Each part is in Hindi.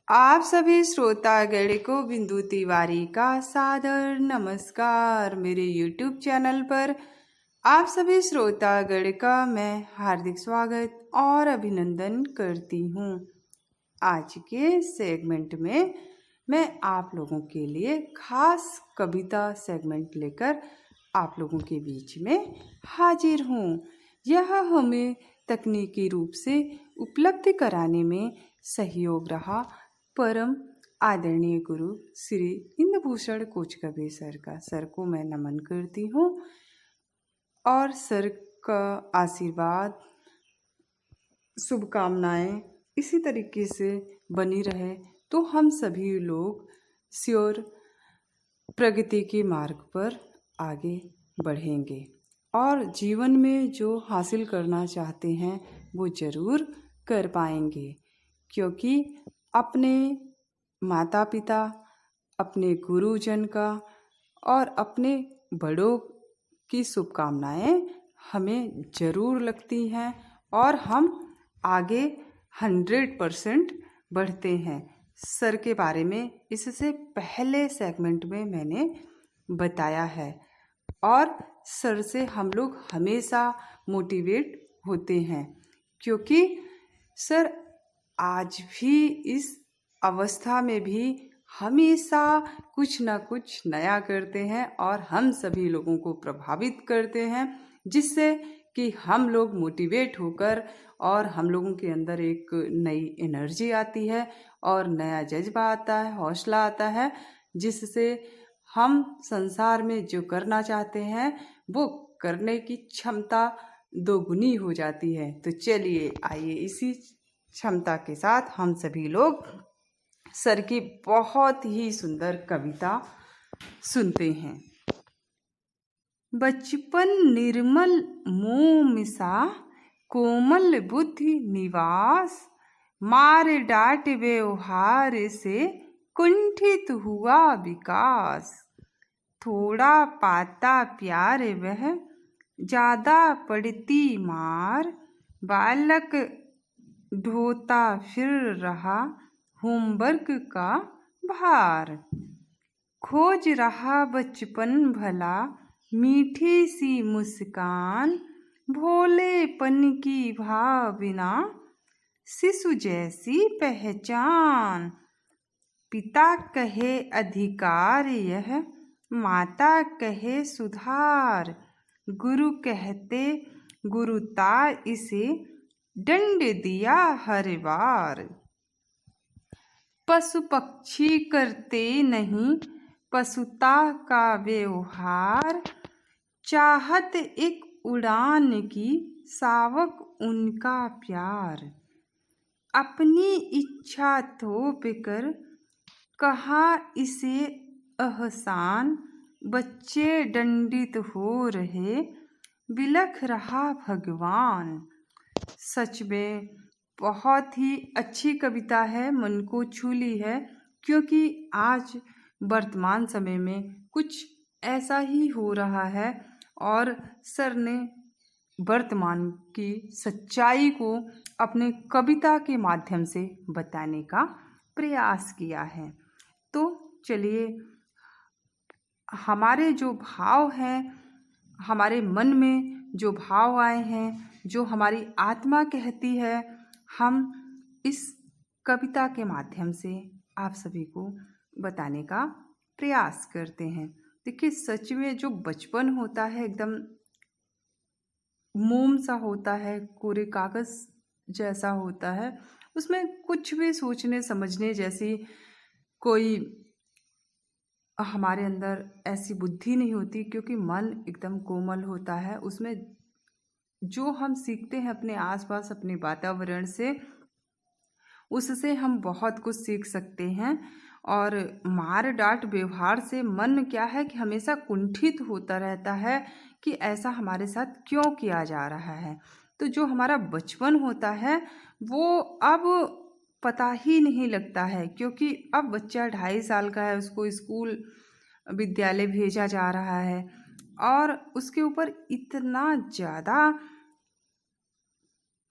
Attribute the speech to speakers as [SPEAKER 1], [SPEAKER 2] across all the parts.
[SPEAKER 1] आप सभी श्रोतागण को बिंदु तिवारी का सादर नमस्कार। मेरे YouTube चैनल पर आप सभी श्रोतागण का मैं हार्दिक स्वागत और अभिनंदन करती हूँ। आज के सेगमेंट में मैं आप लोगों के लिए खास कविता सेगमेंट लेकर आप लोगों के बीच में हाजिर हूँ। यह हमें तकनीकी रूप से उपलब्ध कराने में सहयोग रहा परम आदरणीय गुरु श्री इंद्रभूषण कोचकबे सर को मैं नमन करती हूँ और सर का आशीर्वाद शुभकामनाएं इसी तरीके से बनी रहे तो हम सभी लोग श्योर प्रगति के मार्ग पर आगे बढ़ेंगे और जीवन में जो हासिल करना चाहते हैं वो ज़रूर कर पाएंगे, क्योंकि अपने माता पिता, अपने गुरुजन का और अपने बड़ों की शुभकामनाएं हमें ज़रूर लगती हैं और हम आगे 100% बढ़ते हैं। सर के बारे में इससे पहले सेगमेंट में मैंने बताया है और सर से हम लोग हमेशा मोटिवेट होते हैं, क्योंकि सर आज भी इस अवस्था में भी हमेशा कुछ ना कुछ नया करते हैं और हम सभी लोगों को प्रभावित करते हैं, जिससे कि हम लोग मोटिवेट होकर और हम लोगों के अंदर एक नई एनर्जी आती है और नया जज्बा आता है, हौसला आता है, जिससे हम संसार में जो करना चाहते हैं वो करने की क्षमता दोगुनी हो जाती है। तो चलिए आइए इसी क्षमता के साथ हम सभी लोग सर की बहुत ही सुंदर कविता सुनते हैं। बचपन निर्मल मोह मिसा कोमल बुद्धि निवास, मार डांट व्यवहार से कुंठित हुआ विकास। थोड़ा पाता प्यार वह ज्यादा पड़ती मार, बालक ढोता फिर रहा होमवर्क का भार। खोज रहा बचपन भला मीठी सी मुस्कान, भोलेपन की भावना शिशु जैसी पहचान। पिता कहे अधिकार यह, माता कहे सुधार, गुरु कहते गुरुता इसे दंड दिया हर बार। पशु पक्षी करते नहीं पशुता का व्यवहार, चाहत एक उड़ान की सावक उनका प्यार। अपनी इच्छा थोप कर कहा इसे एहसान, बच्चे दंडित हो रहे बिलख रहा भगवान। सच में बहुत ही अच्छी कविता है, मन को छू ली है, क्योंकि आज वर्तमान समय में कुछ ऐसा ही हो रहा है और सर ने वर्तमान की सच्चाई को अपने कविता के माध्यम से बताने का प्रयास किया है। तो चलिए हमारे जो भाव हैं, हमारे मन में जो भाव आए हैं, जो हमारी आत्मा कहती है, हम इस कविता के माध्यम से आप सभी को बताने का प्रयास करते हैं। देखिए सच में जो बचपन होता है एकदम मोम सा होता है, कोरे कागज जैसा होता है, उसमें कुछ भी सोचने समझने जैसी कोई हमारे अंदर ऐसी बुद्धि नहीं होती, क्योंकि मन एकदम कोमल होता है। उसमें जो हम सीखते हैं अपने आसपास अपने वातावरण से, उससे हम बहुत कुछ सीख सकते हैं। और मार डांट व्यवहार से मन क्या है कि हमेशा कुंठित होता रहता है कि ऐसा हमारे साथ क्यों किया जा रहा है। तो जो हमारा बचपन होता है वो अब पता ही नहीं लगता है, क्योंकि अब बच्चा 2.5 साल का है, उसको स्कूल विद्यालय भेजा जा रहा है और उसके ऊपर इतना ज़्यादा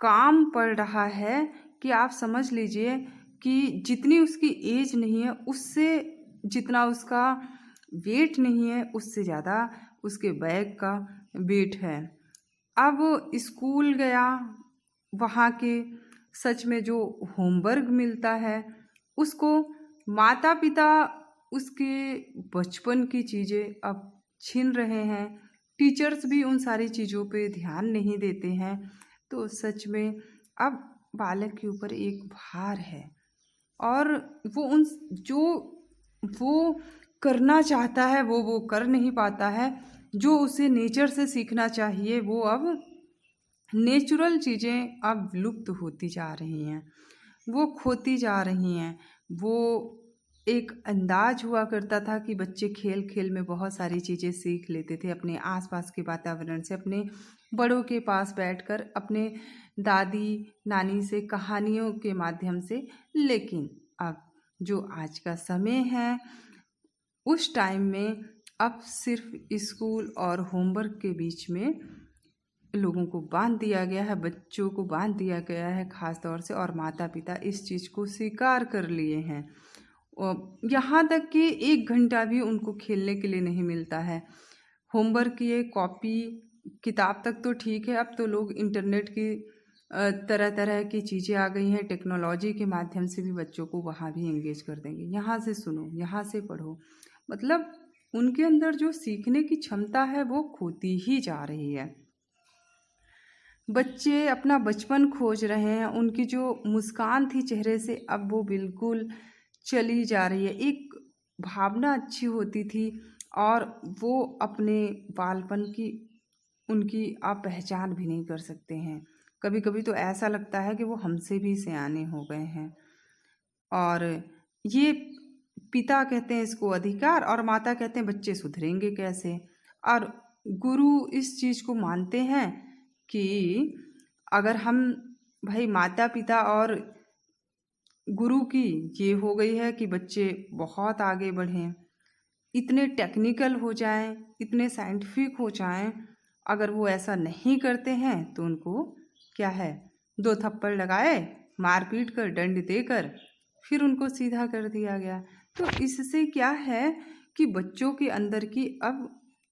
[SPEAKER 1] काम पड़ रहा है कि आप समझ लीजिए कि जितनी उसकी एज नहीं है उससे, जितना उसका वेट नहीं है उससे ज़्यादा उसके बैग का वेट है। अब स्कूल गया, वहाँ के सच में जो होमवर्क मिलता है उसको माता पिता उसके बचपन की चीज़ें अब छीन रहे हैं। टीचर्स भी उन सारी चीज़ों पे ध्यान नहीं देते हैं। तो सच में अब बालक के ऊपर एक भार है और वो उन जो वो करना चाहता है वो कर नहीं पाता है। जो उसे नेचर से सीखना चाहिए वो अब नेचुरल चीज़ें अब लुप्त होती जा रही हैं, वो खोती जा रही हैं। वो एक अंदाज हुआ करता था कि बच्चे खेल खेल में बहुत सारी चीज़ें सीख लेते थे अपने आसपास के वातावरण से, अपने बड़ों के पास बैठकर, अपने दादी नानी से कहानियों के माध्यम से। लेकिन अब जो आज का समय है उस टाइम में अब सिर्फ स्कूल और होमवर्क के बीच में लोगों को बांध दिया गया है, बच्चों को बांध दिया गया है ख़ास तौर से, और माता पिता इस चीज़ को स्वीकार कर लिए हैं। यहाँ तक कि 1 घंटा भी उनको खेलने के लिए नहीं मिलता है। होमवर्क ये कॉपी किताब तक तो ठीक है, अब तो लोग इंटरनेट की तरह तरह की चीज़ें आ गई हैं, टेक्नोलॉजी के माध्यम से भी बच्चों को वहाँ भी एंगेज कर देंगे। यहाँ से सुनो, यहाँ से पढ़ो, मतलब उनके अंदर जो सीखने की क्षमता है वो खोती ही जा रही है। बच्चे अपना बचपन खोज रहे हैं, उनकी जो मुस्कान थी चेहरे से अब वो बिल्कुल चली जा रही है। एक भावना अच्छी होती थी और वो अपने बालपन की उनकी आप पहचान भी नहीं कर सकते हैं। कभी कभी तो ऐसा लगता है कि वो हमसे भी सयाने हो गए हैं। और ये पिता कहते हैं इसको अधिकार और माता कहते हैं बच्चे सुधरेंगे कैसे। और गुरु इस चीज़ को मानते हैं कि अगर हम, भाई माता पिता और गुरु की ये हो गई है कि बच्चे बहुत आगे बढ़ें, इतने टेक्निकल हो जाएं, इतने साइंटिफिक हो जाएं, अगर वो ऐसा नहीं करते हैं तो उनको क्या है, 2 थप्पड़ लगाए, मारपीट कर, दंड देकर फिर उनको सीधा कर दिया गया। तो इससे क्या है कि बच्चों के अंदर की अब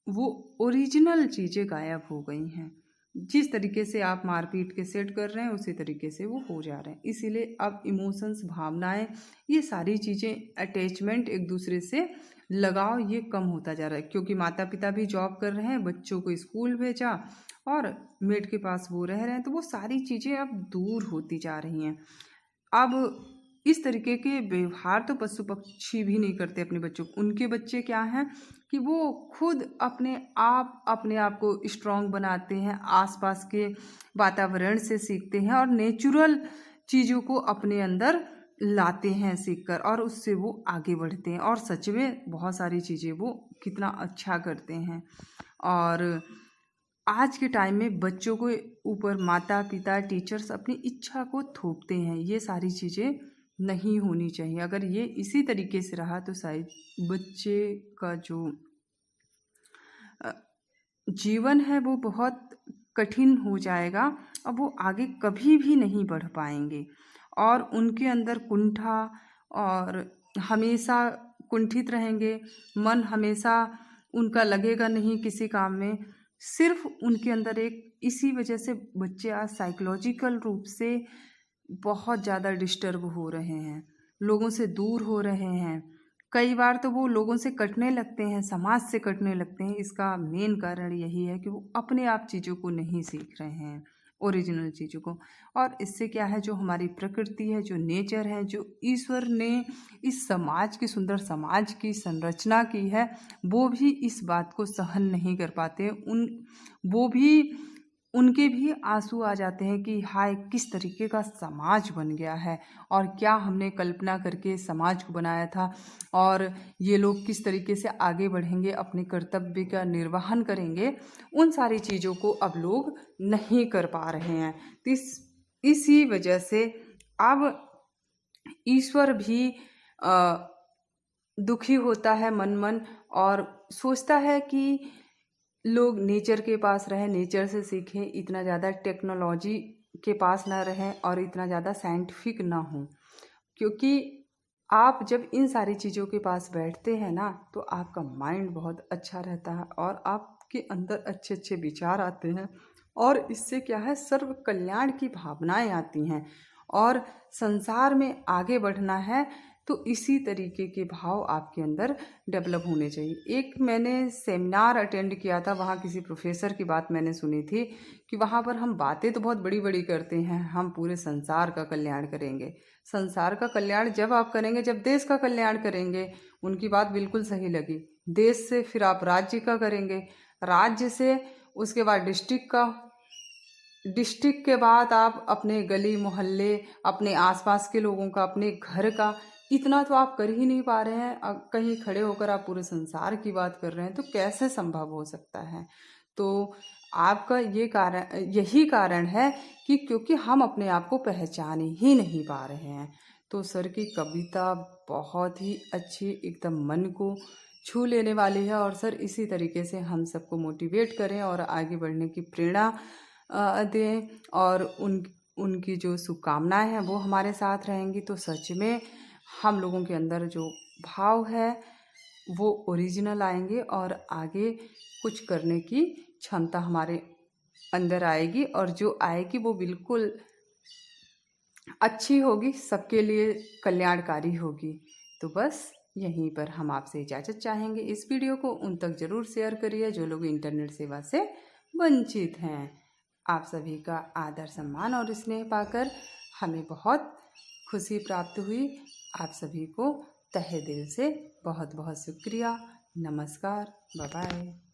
[SPEAKER 1] वो ओरिजिनल चीज़ें गायब हो गई हैं। जिस तरीके से आप मारपीट के सेट कर रहे हैं उसी तरीके से वो हो जा रहे हैं। इसीलिए अब इमोशंस, भावनाएं, ये सारी चीज़ें, अटैचमेंट, एक दूसरे से लगाव, ये कम होता जा रहा है। क्योंकि माता पिता भी जॉब कर रहे हैं, बच्चों को स्कूल भेजा और मेड के पास वो रह रहे हैं, तो वो सारी चीज़ें अब दूर होती जा रही हैं। अब इस तरीके के व्यवहार तो पशु पक्षी भी नहीं करते अपने बच्चों को। उनके बच्चे क्या हैं कि वो खुद अपने आप को स्ट्रांग बनाते हैं, आसपास के वातावरण से सीखते हैं और नेचुरल चीज़ों को अपने अंदर लाते हैं सीखकर, और उससे वो आगे बढ़ते हैं और सच में बहुत सारी चीज़ें वो कितना अच्छा करते हैं। और आज के टाइम में बच्चों के ऊपर माता पिता, टीचर्स अपनी इच्छा को थोपते हैं। ये सारी चीज़ें नहीं होनी चाहिए। अगर ये इसी तरीके से रहा तो शायद बच्चे का जो जीवन है वो बहुत कठिन हो जाएगा और वो आगे कभी भी नहीं बढ़ पाएंगे और उनके अंदर कुंठा और हमेशा कुंठित रहेंगे। मन हमेशा उनका लगेगा नहीं किसी काम में। सिर्फ उनके अंदर एक, इसी वजह से बच्चे आज साइकोलॉजिकल रूप से बहुत ज़्यादा डिस्टर्ब हो रहे हैं, लोगों से दूर हो रहे हैं। कई बार तो वो लोगों से कटने लगते हैं, समाज से कटने लगते हैं। इसका मेन कारण यही है कि वो अपने आप चीज़ों को नहीं सीख रहे हैं, ओरिजिनल चीज़ों को। और इससे क्या है, जो हमारी प्रकृति है, जो नेचर है, जो ईश्वर ने इस समाज की, सुंदर समाज की संरचना की है, वो भी इस बात को सहन नहीं कर पाते। वो भी, उनके भी आंसू आ जाते हैं कि हाय किस तरीके का समाज बन गया है और क्या हमने कल्पना करके समाज को बनाया था, और ये लोग किस तरीके से आगे बढ़ेंगे, अपने कर्तव्य का निर्वहन करेंगे, उन सारी चीज़ों को अब लोग नहीं कर पा रहे हैं। तो इसी वजह से अब ईश्वर भी दुखी होता है मन और सोचता है कि लोग नेचर के पास रहें, नेचर से सीखें, इतना ज़्यादा टेक्नोलॉजी के पास ना रहें और इतना ज़्यादा साइंटिफिक ना हो। क्योंकि आप जब इन सारी चीज़ों के पास बैठते हैं ना तो आपका माइंड बहुत अच्छा रहता है और आपके अंदर अच्छे अच्छे विचार आते हैं और इससे क्या है, सर्व कल्याण की भावनाएं आती हैं और संसार में आगे बढ़ना है तो इसी तरीके के भाव आपके अंदर डेवलप होने चाहिए। एक मैंने सेमिनार अटेंड किया था, वहाँ किसी प्रोफेसर की बात मैंने सुनी थी कि वहाँ पर हम बातें तो बहुत बड़ी बड़ी करते हैं, हम पूरे संसार का कल्याण करेंगे। संसार का कल्याण जब आप करेंगे जब देश का कल्याण करेंगे। उनकी बात बिल्कुल सही लगी। देश से फिर आप राज्य का करेंगे, राज्य से उसके बाद डिस्ट्रिक्ट का, डिस्ट्रिक्ट के बाद आप अपने गली मोहल्ले, अपने आसपास के लोगों का, अपने घर का। इतना तो आप कर ही नहीं पा रहे हैं, अब कहीं खड़े होकर आप पूरे संसार की बात कर रहे हैं तो कैसे संभव हो सकता है। तो आपका ये कारण, यही कारण है कि क्योंकि हम अपने आप को पहचान ही नहीं पा रहे हैं। तो सर की कविता बहुत ही अच्छी, एकदम मन को छू लेने वाली है और सर इसी तरीके से हम सबको मोटिवेट करें और आगे बढ़ने की प्रेरणा दें और उनकी जो शुभकामनाएं हैं वो हमारे साथ रहेंगी। तो सच में हम लोगों के अंदर जो भाव है वो ओरिजिनल आएंगे और आगे कुछ करने की क्षमता हमारे अंदर आएगी और जो आएगी वो बिल्कुल अच्छी होगी, सबके लिए कल्याणकारी होगी। तो बस यहीं पर हम आपसे इजाज़त चाहेंगे। इस वीडियो को उन तक ज़रूर शेयर करिए जो लोग इंटरनेट सेवा से वंचित हैं। आप सभी का आदर सम्मान और स्नेह पाकर हमें बहुत खुशी प्राप्त हुई। आप सभी को तहे दिल से बहुत बहुत शुक्रिया। नमस्कार, बाय बाय।